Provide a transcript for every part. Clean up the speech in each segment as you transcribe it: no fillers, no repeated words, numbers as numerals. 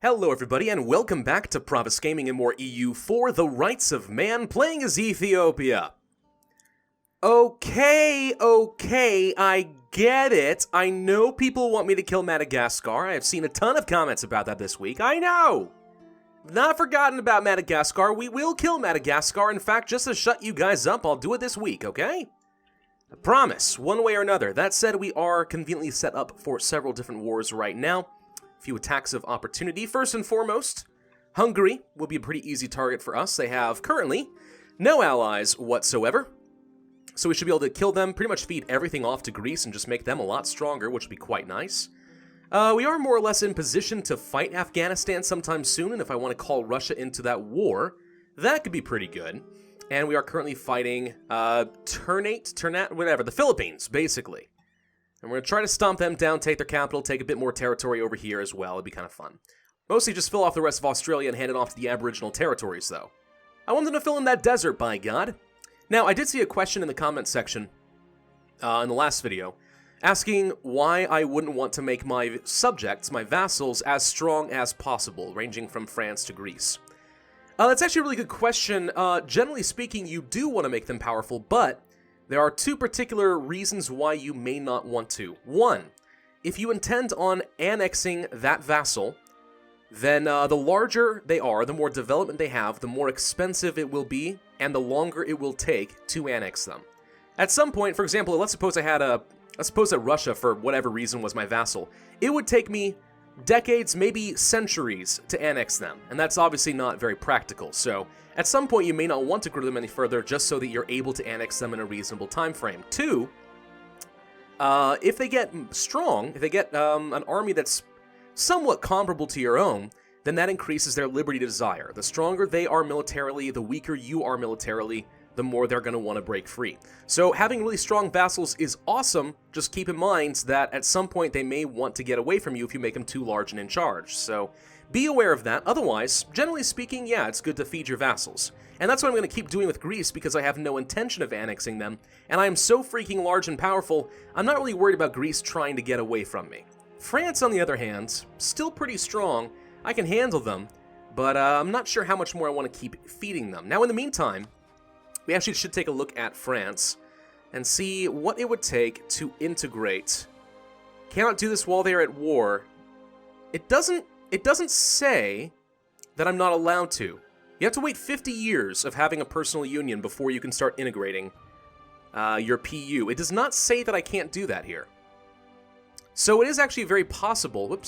Hello everybody and welcome back to Pravus Gaming and more EU for the Rights of Man, playing as Ethiopia. Okay, I get it. I know people want me to kill Madagascar. I have seen a ton of comments about that this week. I know! Not forgotten about Madagascar. We will kill Madagascar. In fact, just to shut you guys up, I'll do it this week, okay? I promise, one way or another. That said, we are conveniently set up for several different wars right now. Few attacks of opportunity. First and foremost, Hungary will be a pretty easy target for us. They have currently no allies whatsoever, so we should be able to kill them, pretty much feed everything off to Greece and just make them a lot stronger, which would be quite nice. We are more or less in position to fight Afghanistan sometime soon, and if I want to call Russia into that war, that could be pretty good. And we are currently fighting the Philippines, basically. And we're going to try to stomp them down, take their capital, take a bit more territory over here as well. It'd be kind of fun. Mostly just fill off the rest of Australia and hand it off to the Aboriginal territories, though. I want them to fill in that desert, by God. Now, I did see a question in the comments section in the last video asking why I wouldn't want to make my subjects, my vassals, as strong as possible, ranging from France to Greece. That's actually a really good question. Generally speaking, you do want to make them powerful, but there are two particular reasons why you may not want to. One, if you intend on annexing that vassal, then the larger they are, the more development they have, the more expensive it will be, and the longer it will take to annex them. At some point, for example, let's suppose that Russia, for whatever reason, was my vassal. It would take me decades, maybe centuries, to annex them, and that's obviously not very practical, so at some point you may not want to grow them any further just so that you're able to annex them in a reasonable time frame. Two, if they get strong, if they get an army that's somewhat comparable to your own, then that increases their liberty to desire. The stronger they are militarily, the weaker you are militarily, the more they're going to want to break free. So having really strong vassals is awesome, just keep in mind that at some point they may want to get away from you if you make them too large and in charge. So be aware of that. Otherwise, generally speaking, yeah, it's good to feed your vassals. And that's what I'm going to keep doing with Greece because I have no intention of annexing them, and I am so freaking large and powerful, I'm not really worried about Greece trying to get away from me. France, on the other hand, still pretty strong. I can handle them, but I'm not sure how much more I want to keep feeding them. Now, in the meantime, we actually should take a look at France and see what it would take to integrate. Cannot do this while they are at war. It doesn't say that I'm not allowed to. You have to wait 50 years of having a personal union before you can start integrating your PU. It does not say that I can't do that here. So it is actually very possible,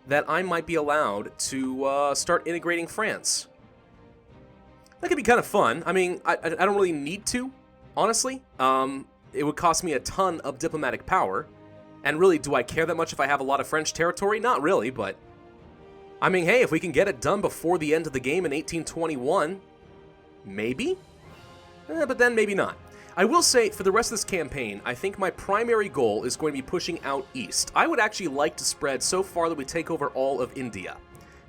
that I might be allowed to start integrating France. That could be kind of fun. I mean, I don't really need to, honestly. It would cost me a ton of diplomatic power. And really, do I care that much if I have a lot of French territory? Not really, but I mean, hey, if we can get it done before the end of the game in 1821, maybe? But then maybe not. I will say, for the rest of this campaign, I think my primary goal is going to be pushing out east. I would actually like to spread so far that we take over all of India.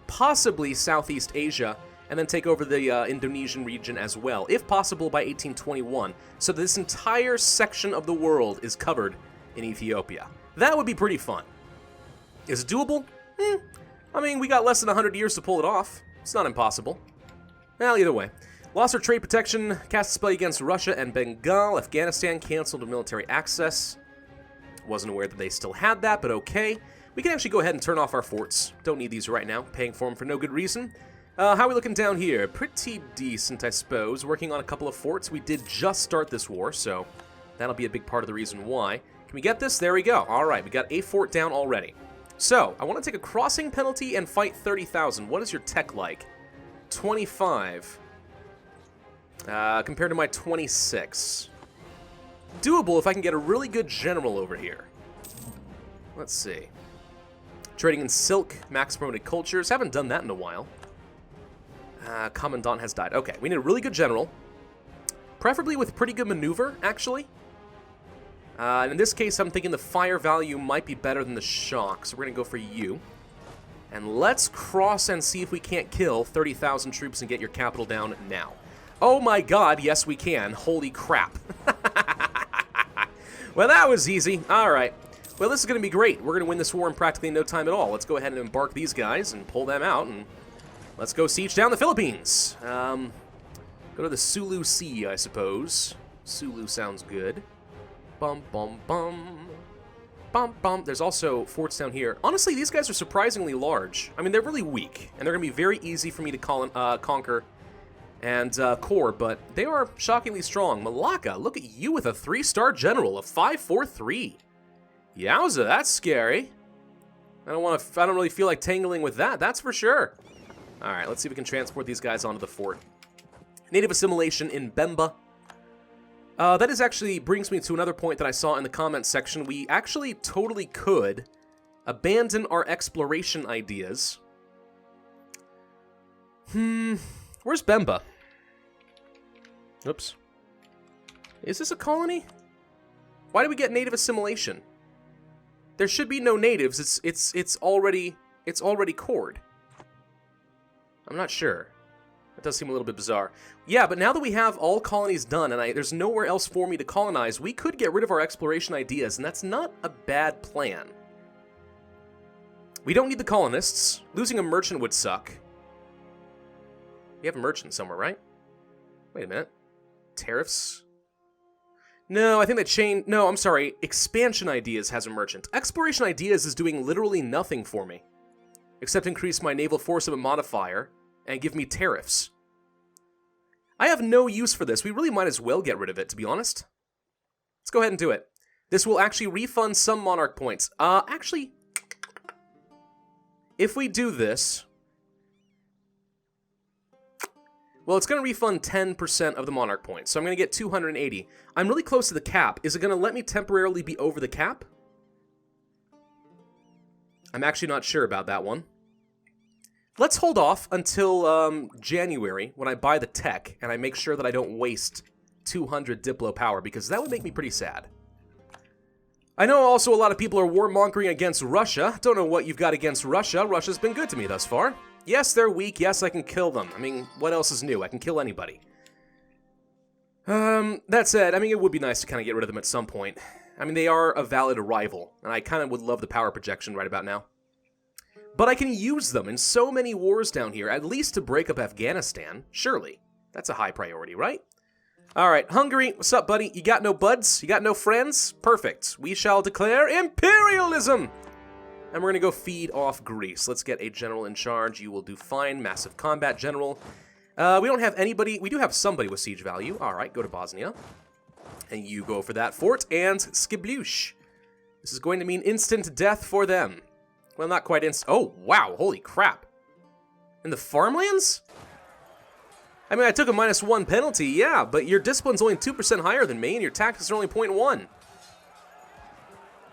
Possibly Southeast Asia, and then take over the Indonesian region as well, if possible by 1821, so this entire section of the world is covered in Ethiopia. That would be pretty fun. Is it doable? I mean, we got less than 100 years to pull it off. It's not impossible. Well, either way. Lost our trade protection, cast a spell against Russia and Bengal. Afghanistan canceled military access. Wasn't aware that they still had that, but okay. We can actually go ahead and turn off our forts. Don't need these right now, paying for them for no good reason. How are we looking down here? Pretty decent, I suppose. Working on a couple of forts. We did just start this war, so that'll be a big part of the reason why. Can we get this? There we go. All right, we got a fort down already. So, I want to take a crossing penalty and fight 30,000. What is your tech like? 25. Compared to my 26. Doable if I can get a really good general over here. Let's see. Trading in silk, max promoted cultures. Haven't done that in a while. Commandant has died. Okay, we need a really good general. Preferably with pretty good maneuver, actually. And in this case, I'm thinking the fire value might be better than the shock, so we're going to go for you. And let's cross and see if we can't kill 30,000 troops and get your capital down now. Oh my god, yes we can. Holy crap. Well, that was easy. Alright. Well, this is going to be great. We're going to win this war in practically no time at all. Let's go ahead and embark these guys and pull them out, and let's go siege down the Philippines. Go to the Sulu Sea, I suppose. Sulu sounds good. Bum, bum, bum. Bum, bum. There's also forts down here. Honestly, these guys are surprisingly large. I mean, they're really weak, and they're going to be very easy for me to conquer and core, but they are shockingly strong. Malacca, look at you with a 3-star general, a 543. Yowza, that's scary. I don't really feel like tangling with that, that's for sure. All right, let's see if we can transport these guys onto the fort. Native assimilation in Bemba. That is actually brings me to another point that I saw in the comments section. We actually totally could abandon our exploration ideas. Where's Bemba? Oops. Is this a colony? Why did we get native assimilation? There should be no natives. It's already cored. I'm not sure. That does seem a little bit bizarre. Yeah, but now that we have all colonies done and there's nowhere else for me to colonize, we could get rid of our exploration ideas, and that's not a bad plan. We don't need the colonists. Losing a merchant would suck. We have a merchant somewhere, right? Wait a minute. Tariffs? No, I think that no, I'm sorry. Expansion Ideas has a merchant. Exploration Ideas is doing literally nothing for me, except increase my naval force of a modifier and give me tariffs. I have no use for this. We really might as well get rid of it, to be honest. Let's go ahead and do it. This will actually refund some monarch points. Actually, if we do this, well, it's going to refund 10% of the monarch points, so I'm going to get 280. I'm really close to the cap. Is it going to let me temporarily be over the cap? I'm actually not sure about that one. Let's hold off until January, when I buy the tech, and I make sure that I don't waste 200 Diplo power, because that would make me pretty sad. I know also a lot of people are warmongering against Russia. Don't know what you've got against Russia. Russia's been good to me thus far. Yes, they're weak. Yes, I can kill them. I mean, what else is new? I can kill anybody. That said, I mean, it would be nice to kind of get rid of them at some point. I mean, they are a valid rival, and I kind of would love the power projection right about now. But I can use them in so many wars down here, at least to break up Afghanistan. Surely. That's a high priority, right? Alright, Hungary, what's up, buddy? You got no buds? You got no friends? Perfect. We shall declare imperialism! And we're going to go feed off Greece. Let's get a general in charge. You will do fine. Massive combat general. We don't have anybody. We do have somebody with siege value. All right, go to Bosnia. And you go for that fort. And Skiblush. This is going to mean instant death for them. Well, not quite instant. Oh, wow. Holy crap. In the farmlands? I mean, I took a -1 penalty, yeah, but your discipline's only 2% higher than me, and your tactics are only 0.1.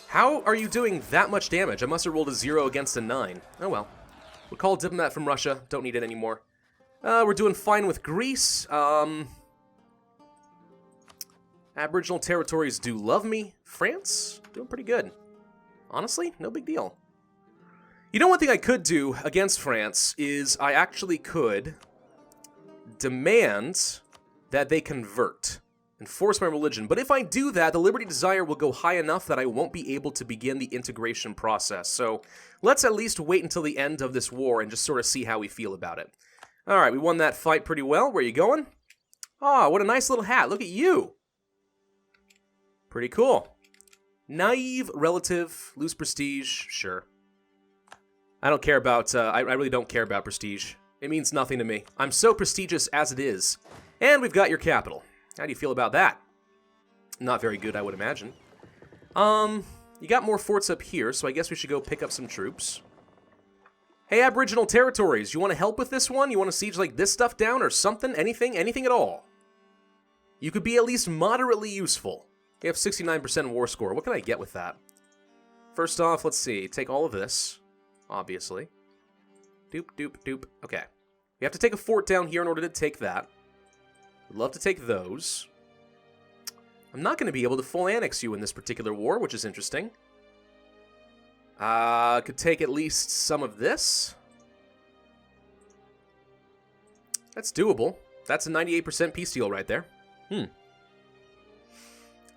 How are you doing that much damage? I must have rolled a 0 against a 9. Oh well. We'll call a diplomat from Russia. Don't need it anymore. We're doing fine with Greece. Aboriginal territories do love me. France? Doing pretty good. Honestly, no big deal. You know, one thing I could do against France is I actually could demand that they convert. Enforce my religion. But if I do that, the Liberty Desire will go high enough that I won't be able to begin the integration process. So let's at least wait until the end of this war and just sort of see how we feel about it. All right, we won that fight pretty well. Where are you going? Ah, what a nice little hat. Look at you. Pretty cool. Naive, relative, lose prestige, sure. I don't care about, I really don't care about prestige. It means nothing to me. I'm so prestigious as it is. And we've got your capital. How do you feel about that? Not very good, I would imagine. You got more forts up here, so I guess we should go pick up some troops. Hey, Aboriginal territories, you want to help with this one? You want to siege like this stuff down or something? Anything at all? You could be at least moderately useful. You have 69% war score. What can I get with that? First off, let's see. Take all of this, obviously. Doop, doop, doop. Okay. We have to take a fort down here in order to take that. Would love to take those. I'm not going to be able to full annex you in this particular war, which is interesting. Could take at least some of this. That's doable. That's a 98% peace deal right there.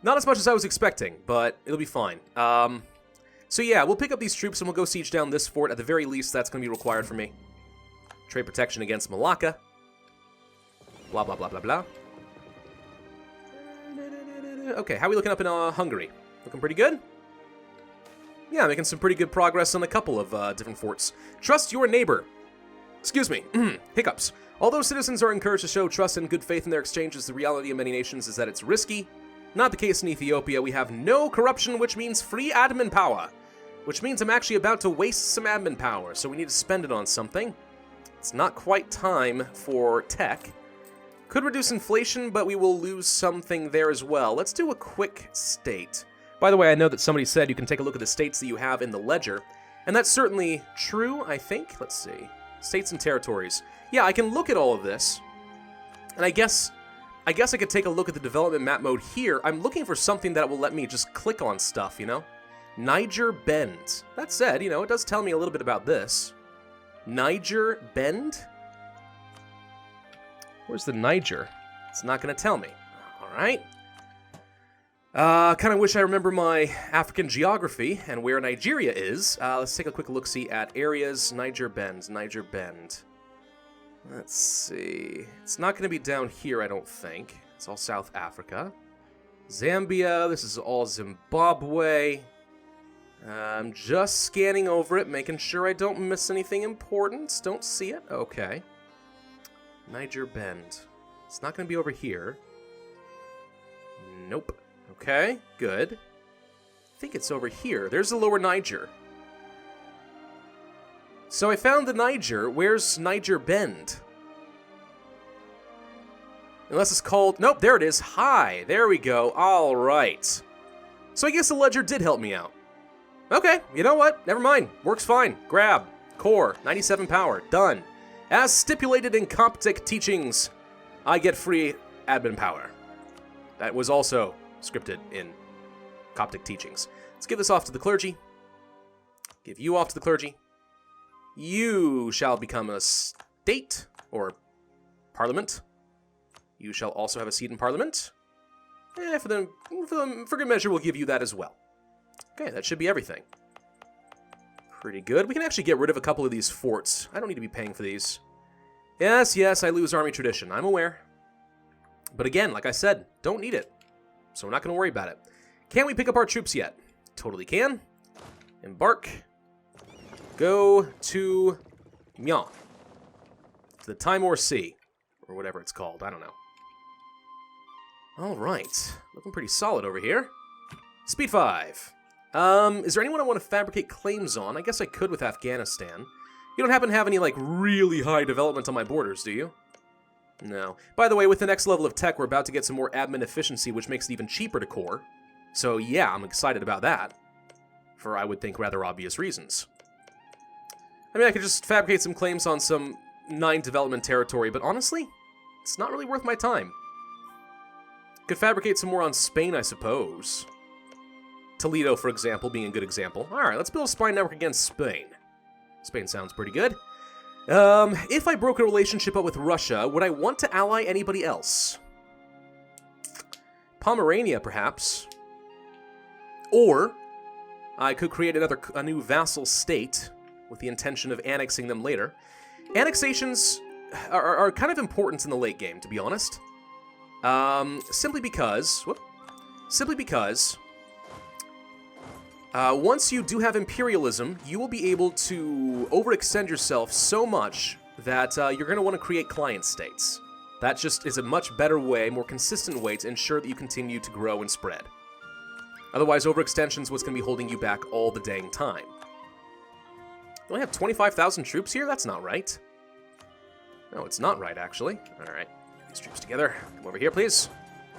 Not as much as I was expecting, but it'll be fine. So yeah, we'll pick up these troops and we'll go siege down this fort. At the very least, that's going to be required for me. Trade protection against Malacca. Blah, blah, blah, blah, blah. Okay, how are we looking up in Hungary? Looking pretty good? Yeah, making some pretty good progress on a couple of different forts. Trust your neighbor. Excuse me. Hiccups. Although citizens are encouraged to show trust and good faith in their exchanges, the reality of many nations is that it's risky. Not the case in Ethiopia. We have no corruption, which means free admin power. Which means I'm actually about to waste some admin power, so we need to spend it on something. It's not quite time for tech. Could reduce inflation, but we will lose something there as well. Let's do a quick state. By the way, I know that somebody said you can take a look at the states that you have in the ledger, and that's certainly true, I think. Let's see. States and territories. Yeah, I can look at all of this, and I guess I could take a look at the development map mode here. I'm looking for something that will let me just click on stuff, you know? Niger Bend. That said, you know, it does tell me a little bit about this. Niger Bend? Where's the Niger? It's not going to tell me. All right. Kind of wish I remember my African geography and where Nigeria is. Let's take a quick look-see at areas. Niger Bend. Niger Bend. Let's see. It's not going to be down here, I don't think. It's all South Africa. Zambia. This is all Zimbabwe. I'm just scanning over it, making sure I don't miss anything important. Don't see it. Okay. Niger Bend. It's not going to be over here. Nope. Okay, good. I think it's over here. There's the lower Niger. So I found the Niger. Where's Niger Bend? Unless it's called... Nope, there it is. Hi. There we go. All right. So I guess the ledger did help me out. Okay, you know what? Never mind. Works fine. Grab. Core. 97 power. Done. As stipulated in Coptic teachings, I get free admin power. That was also scripted in Coptic teachings. Let's give this off to the clergy. Give you off to the clergy. You shall become a state, or parliament. You shall also have a seat in parliament. For good measure, we'll give you that as well. Okay, that should be everything. Pretty good. We can actually get rid of a couple of these forts. I don't need to be paying for these. Yes, I lose army tradition. I'm aware. But again, like I said, don't need it. So we're not going to worry about it. Can we pick up our troops yet? Totally can. Embark. Go to Myan. To the Timor Sea. Or whatever it's called. I don't know. Alright. Looking pretty solid over here. Speed 5. Is there anyone I want to fabricate claims on? I guess I could with Afghanistan. You don't happen to have any, like, really high development on my borders, do you? No. By the way, with the next level of tech, we're about to get some more admin efficiency, which makes it even cheaper to core. So yeah, I'm excited about that. For, I would think, rather obvious reasons. I mean, I could just fabricate some claims on some 9 development territory, but honestly, it's not really worth my time. Could fabricate some more on Spain, I suppose. Toledo, for example, being a good example. Alright, let's build a spy network against Spain. Spain sounds pretty good. If I broke a relationship up with Russia, would I want to ally anybody else? Pomerania, perhaps. Or, I could create a new vassal state with the intention of annexing them later. Annexations are kind of important in the late game, to be honest. Simply because... once you do have imperialism, you will be able to overextend yourself so much that you're going to want to create client states. That just is a much better way, more consistent way to ensure that you continue to grow and spread. Otherwise, overextension is what's going to be holding you back all the dang time. You only have 25,000 troops here? That's not right. No, it's not right, actually. Alright, these troops together. Come over here, please.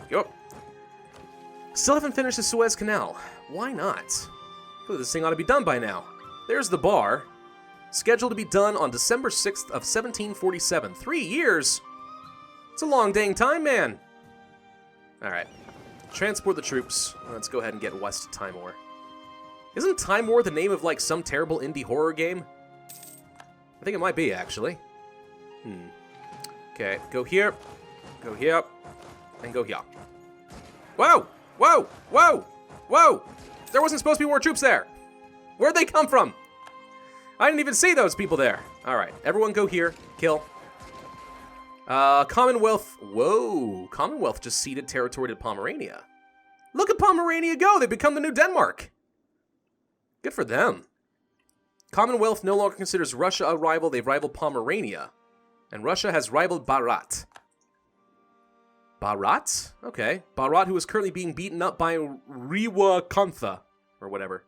Go. Still haven't finished the Suez Canal. Why not? I feel like this thing ought to be done by now. There's the bar. Scheduled to be done on December 6th of 1747. 3 years? It's a long dang time, man. Alright. Transport the troops. Let's go ahead and get west to Timor. Isn't Timor the name of, like, some terrible indie horror game? I think it might be, actually. Okay, go here, and go here. Whoa! Whoa! Whoa! Whoa! There wasn't supposed to be more troops there! Where'd they come from? I didn't even see those people there. All right, everyone go here. Kill. Commonwealth. Whoa. Commonwealth just ceded territory to Pomerania. Look at Pomerania go. They become the new Denmark. Good for them. Commonwealth no longer considers Russia a rival. They've rivaled Pomerania. And Russia has rivaled Barat. Barat? Okay. Barat, who is currently being beaten up by Rewa Kantha. Or whatever.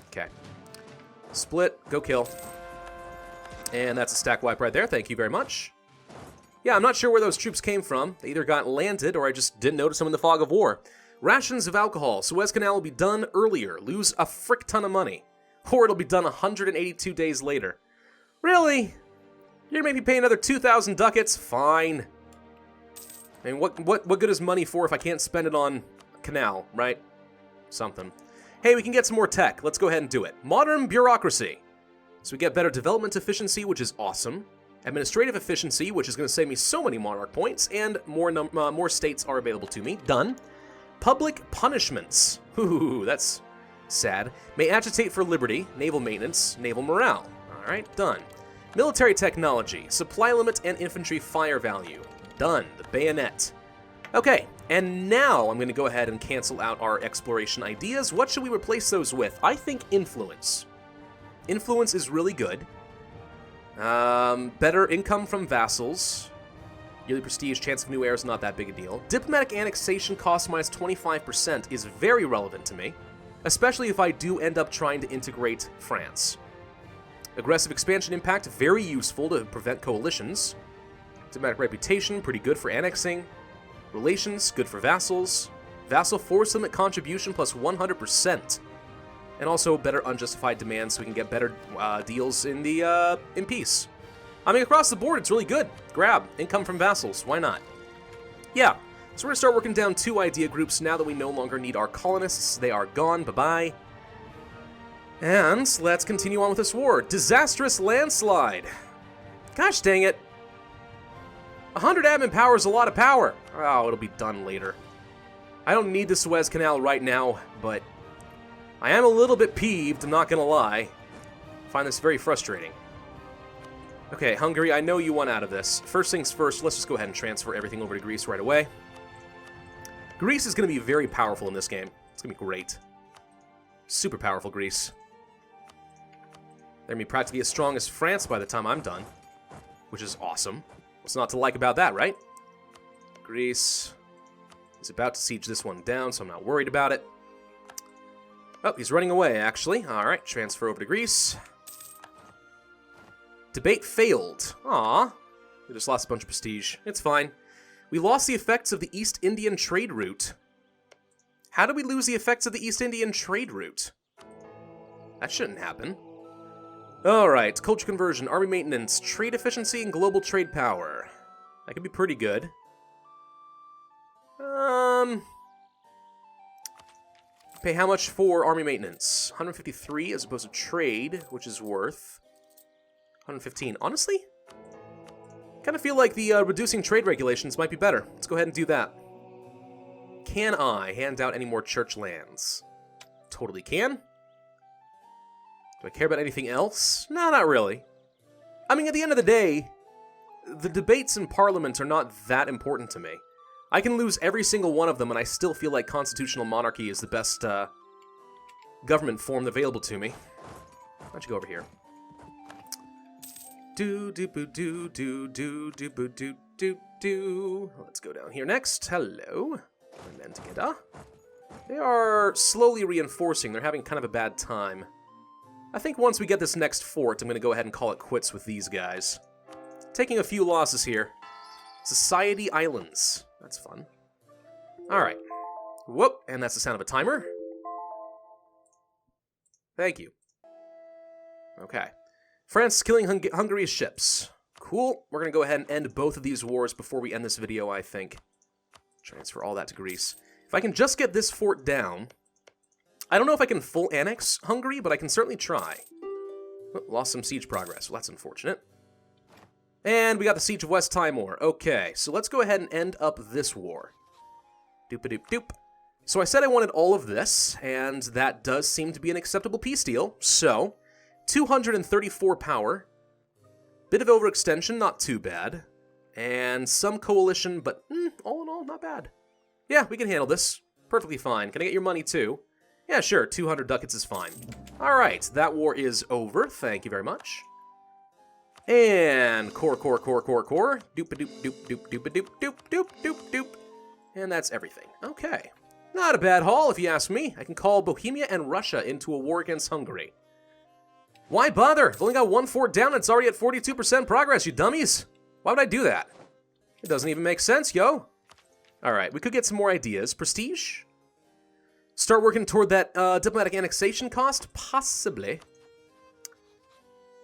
Okay. Split. Go kill. And that's a stack wipe right there. Thank you very much. Yeah, I'm not sure where those troops came from. They either got landed or I just didn't notice them in the fog of war. Rations of alcohol. Suez Canal will be done earlier. Lose a frick ton of money. Or it'll be done 182 days later. Really? You're gonna make me pay another 2,000 ducats? Fine. I mean, what good is money for if I can't spend it on a canal, right? Something. Hey, we can get some more tech. Let's go ahead and do it. Modern bureaucracy. So we get better development efficiency, which is awesome. Administrative efficiency, which is going to save me so many monarch points, and more states are available to me. Done. Public punishments. Ooh, that's sad. May agitate for liberty. Naval maintenance. Naval morale. All right, done. Military technology. Supply limit and infantry fire value. Done. The bayonet. Okay, and now I'm going to go ahead and cancel out our exploration ideas. What should we replace those with? I think influence. Influence is really good. Better income from vassals. Yearly prestige, chance of new heirs, not that big a deal. Diplomatic annexation cost minus 25% is very relevant to me, especially if I do end up trying to integrate France. Aggressive expansion impact, very useful to prevent coalitions. Diplomatic reputation, pretty good for annexing. Relations, good for vassals. Vassal force limit contribution plus 100%. And also better unjustified demands so we can get better deals in peace. I mean, across the board, it's really good. Grab. Income from vassals. Why not? Yeah. So we're going to start working down 2 idea groups now that we no longer need our colonists. They are gone. Bye-bye. And let's continue on with this war. Disastrous landslide. Gosh dang it. 100 admin power is a lot of power. Oh, it'll be done later. I don't need the Suez Canal right now, but I am a little bit peeved, I'm not gonna lie. I find this very frustrating. Okay, Hungary, I know you want out of this. First things first, let's just go ahead and transfer everything over to Greece right away. Greece is gonna be very powerful in this game. It's gonna be great. Super powerful Greece. They're gonna be practically as strong as France by the time I'm done, which is awesome. What's not to like about that, right? Greece is about to siege this one down, so I'm not worried about it. Oh, he's running away, actually. All right, transfer over to Greece. Debate failed. Aw. We just lost a bunch of prestige. It's fine. We lost the effects of the East Indian trade route. How did we lose the effects of the East Indian trade route? That shouldn't happen. All right, culture conversion, army maintenance, trade efficiency, and global trade power. That could be pretty good. Pay how much for army maintenance? 153 as opposed to trade, which is worth 115. Honestly, kind of feel like the reducing trade regulations might be better. Let's go ahead and do that. Can I hand out any more church lands? Totally can. Do I care about anything else? No, not really. I mean, at the end of the day, the debates in Parliament are not that important to me. I can lose every single one of them, and I still feel like constitutional monarchy is the best government form available to me. Why don't you go over here? Do. Let's go down here next. Hello. And then together. They are slowly reinforcing. They're having kind of a bad time. I think once we get this next fort, I'm going to go ahead and call it quits with these guys. Taking a few losses here. Society Islands. That's fun. Alright. Whoop, and that's the sound of a timer. Thank you. Okay. France is killing Hungary's ships. Cool. We're going to go ahead and end both of these wars before we end this video, I think. Transfer all that to Greece. If I can just get this fort down... I don't know if I can full annex Hungary, but I can certainly try. Oh, lost some siege progress. Well, that's unfortunate. And we got the Siege of West Timor. Okay, so let's go ahead and end up this war. Doop-a-doop-doop. So I said I wanted all of this, and that does seem to be an acceptable peace deal. So, 234 power, bit of overextension, not too bad, and some coalition, but all in all, not bad. Yeah, we can handle this. Perfectly fine. Can I get your money too? Yeah, sure, 200 ducats is fine. Alright, that war is over. Thank you very much. And core. Doop-a-doop-doop-doop-doop-doop-doop-doop-doop. And that's everything. Okay. Not a bad haul, if you ask me. I can call Bohemia and Russia into a war against Hungary. Why bother? I've only got one fort down and it's already at 42% progress, you dummies. Why would I do that? It doesn't even make sense, yo. Alright, we could get some more ideas. Prestige? Start working toward that diplomatic annexation cost? Possibly.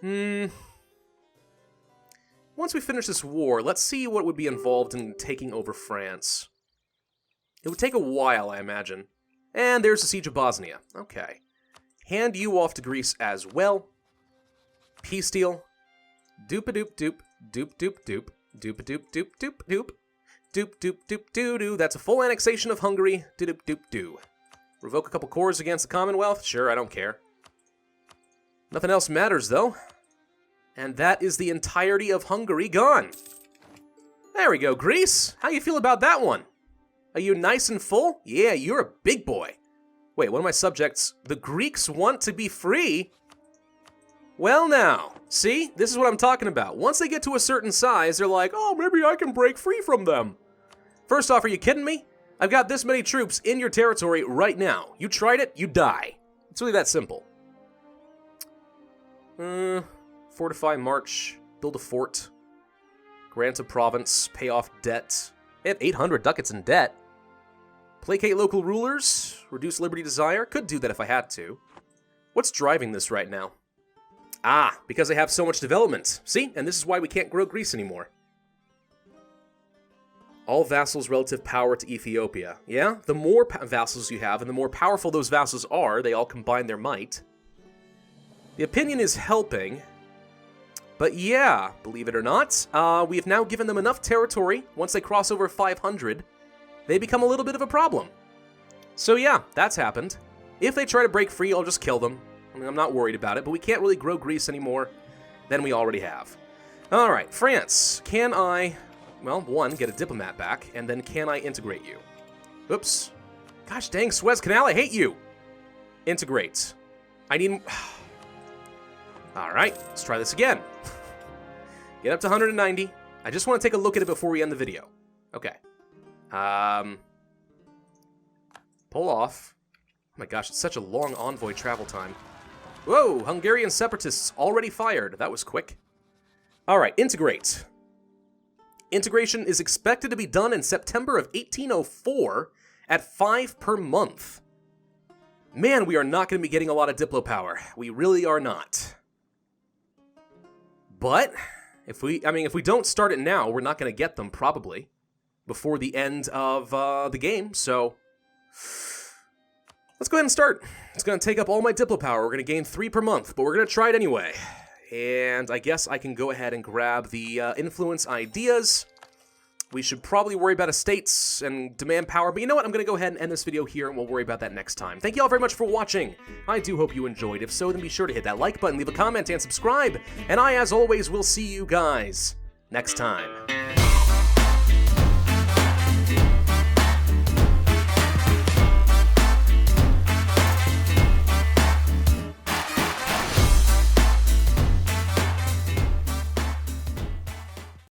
Once we finish this war, let's see what would be involved in taking over France. It would take a while, I imagine. And there's the Siege of Bosnia. Okay. Hand you off to Greece as well. Peace deal. Doop-a-doop-doop. Doop-doop-doop. Doop-a-doop-doop-doop-doop. Doop-doop-doop-doo-doo. That's a full annexation of Hungary. Doop-doop-doo. Revoke a couple cores against the Commonwealth? Sure, I don't care. Nothing else matters, though. And that is the entirety of Hungary gone. There we go, Greece. How you feel about that one? Are you nice and full? Yeah, you're a big boy. Wait, one of my subjects, the Greeks want to be free? Well now, see? This is what I'm talking about. Once they get to a certain size, they're like, oh, maybe I can break free from them. First off, are you kidding me? I've got this many troops in your territory right now. You tried it, you die. It's really that simple. Fortify march, build a fort, grant a province, pay off debt. They have 800 ducats in debt. Placate local rulers, reduce liberty desire. Could do that if I had to. What's driving this right now? Ah, because they have so much development. See? And this is why we can't grow Greece anymore. All vassals relative power to Ethiopia. Yeah? The more vassals you have, and the more powerful those vassals are, they all combine their might. The opinion is helping. But yeah, believe it or not, we have now given them enough territory. Once they cross over 500, they become a little bit of a problem. So yeah, that's happened. If they try to break free, I'll just kill them. I mean, I'm not worried about it, but we can't really grow Greece anymore than we already have. Alright, France. Can I, well, one, get a diplomat back, and then can I integrate you? Oops. Gosh dang, Suez Canal, I hate you! Integrate. I need... Alright, let's try this again. Get up to 190. I just want to take a look at it before we end the video. Okay. Pull off. Oh my gosh, it's such a long envoy travel time. Whoa, Hungarian separatists already fired. That was quick. Alright, integrate. Integration is expected to be done in September of 1804 at 5 per month. Man, we are not going to be getting a lot of Diplo power. We really are not. But, if we don't start it now, we're not going to get them, probably, before the end of the game, so... Let's go ahead and start. It's going to take up all my Diplo power. We're going to gain 3 per month, but we're going to try it anyway. And I guess I can go ahead and grab the influence ideas. We should probably worry about estates and demand power, but you know what? I'm going to go ahead and end this video here, and we'll worry about that next time. Thank you all very much for watching. I do hope you enjoyed. If so, then be sure to hit that like button, leave a comment, and subscribe. And I, as always, will see you guys next time.